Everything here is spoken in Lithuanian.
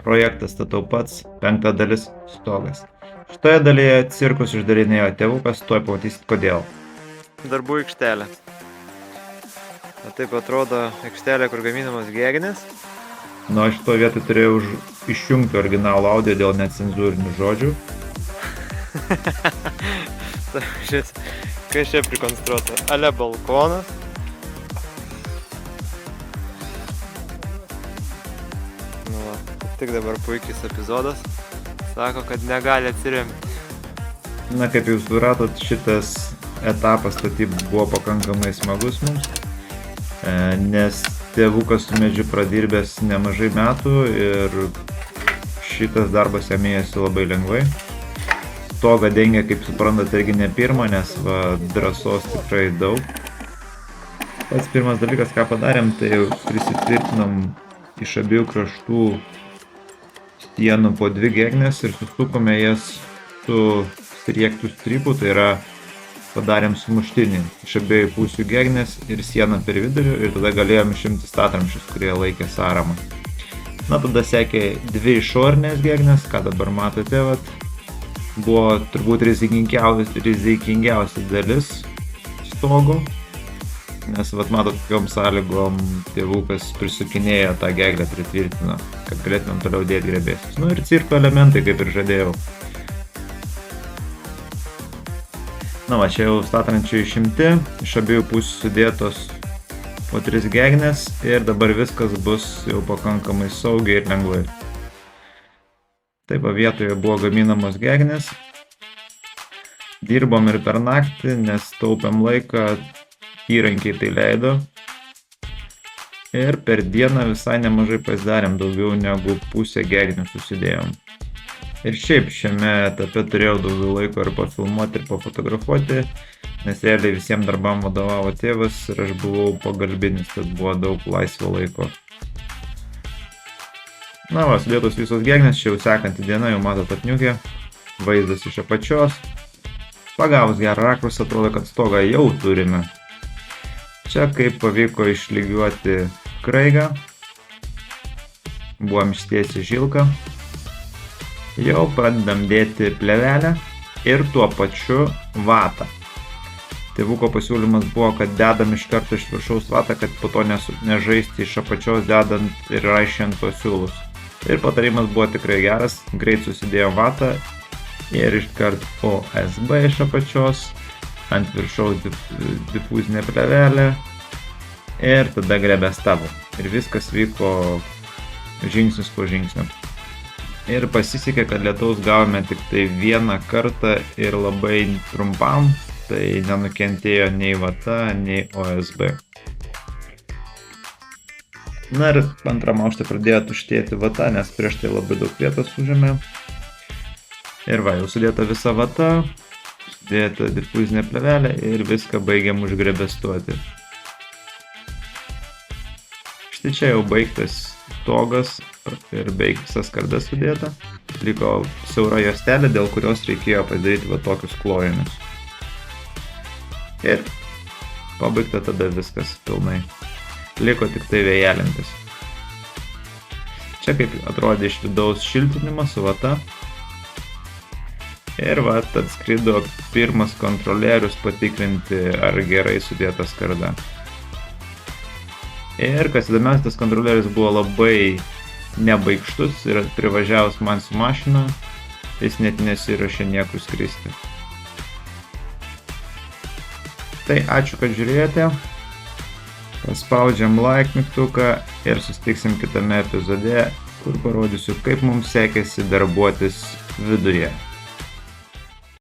Projektas statau pats, 5 dalis stogas. Šitoje dalyje cirkus išdarinėjo tėvukas, tuoj pamatysit kodėl. Darbų aikštelė. Taip atrodo aikštelė, kur gaminamas gegnės. Nu, aš šitoje vietoje turėjau išjungti originalų audio dėl necenzūrinių žodžių. Kas čia prikonstruota? Ale balkonas. Nu, va, tik dabar puikis epizodas. Sako, kad negali atsiremti. Na, kaip jūs supratot, šitas etapas statybų buvo pakankamai smagus mums, nes tėvukas su medžiu pradirbęs nemažai metų ir šitas darbas jam ėjosi labai lengvai. Stogą dengia, kaip suprantate, irgi ne pirmą, nes drąsos tikrai daug. Pats pirmas dalykas, ką padarėm, tai jau prisitvirtinom iš abiejų kraštų sienų po 2 gegnes ir susukome jas su sriektų strypu, tai yra padarėm sumuštinį iš abiejų pusių gegnės ir sieną per vidurį ir tada galėjom išimti statramsčius, kurie laikė sąramą. Na, tada sekė 2 išorinės gegnės, ką dabar matote, buvo turbūt rizikingiausia dalis stogo, nes matot, kokiom sąlygom tėvukas prisukinėjo tą geglę, pritvirtino, kad galėtumėm toliau dėti grebėsius. Nu ir cirko elementai, kaip ir žadėjau. Na va, čia jau statrančiai išimti, iš abiejų pusių sudėtos po 3 gegnės ir dabar viskas bus jau pakankamai saugiai ir lengvai. Taip, vietoje buvo gaminamos gegnės. Dirbom ir per naktį, nes taupėm laiką, įrankiai tai leido. Ir per dieną visai nemažai pasidarėm, daugiau negu pusę gegnių susidėjom. Ir šiaip šiame etape turėjau daugiau laiko ir pafilmuoti, ir pafotografuoti, nes realiai visiems darbam vadovavo tėvas ir aš buvau pagalbinis, tad buvo daug laisvo laiko. Na va, sudėtos visos gegnės, čia jau sekanti diena, jau matot apniukę, vaizdas iš apačios. Pagavus gerą rakursą, atrodo, kad stogą jau turime. Čia kaip pavyko išlygiuoti kraigą, buvom ištiesi žilką. Jau pradedam dėti plėvelę ir tuo pačiu vatą. Tėvuko pasiūlymas buvo, kad dedam iš karto iš viršaus vatą, kad po to nežaisti iš apačios dedant ir raišiant tos siūlus. Ir patarimas buvo tikrai geras, greit susidėjom vatą ir iškart OSB iš apačios, ant viršaus difuzinė plėvelė ir tada grebės tavo. Ir viskas vyko žingsnis po žingsnio. Ir pasisekė, kad lietaus gavome tik tai 1 kartą ir labai trumpam, tai nenukentėjo nei vata, nei OSB. Na ir antram aukšte pradėjo tuštėti vata, nes prieš tai labai daug vietos užėmė. Ir va, jau sudėta visa vata, sudėta difuzinė plėvelė ir viską baigiam užgrebestuoti. Štai čia jau baigtas stogas ir beveik visas skardas sudėta. Liko siaura juostelė, dėl kurios reikėjo padaryti va tokius klojinius. Ir pabaigta tada viskas pilnai. Liko tik tai vėjelintis. Čia kaip atrodė iš vidaus šiltinimas su vata. Ir va, atskrido pirmas kontrolierius patikrinti, ar gerai sudėta skarda. Ir kas įdomiausia, tas kontrolierius buvo labai nebaikštus ir privažiavus man su mašina, jis net nesiruošė niekur skristi. Tai ačiū, kad žiūrėjote. Paspaudžiam like mygtuką ir susitiksim kitame epizode, kur parodysiu, kaip mums sekėsi darbuotis viduje.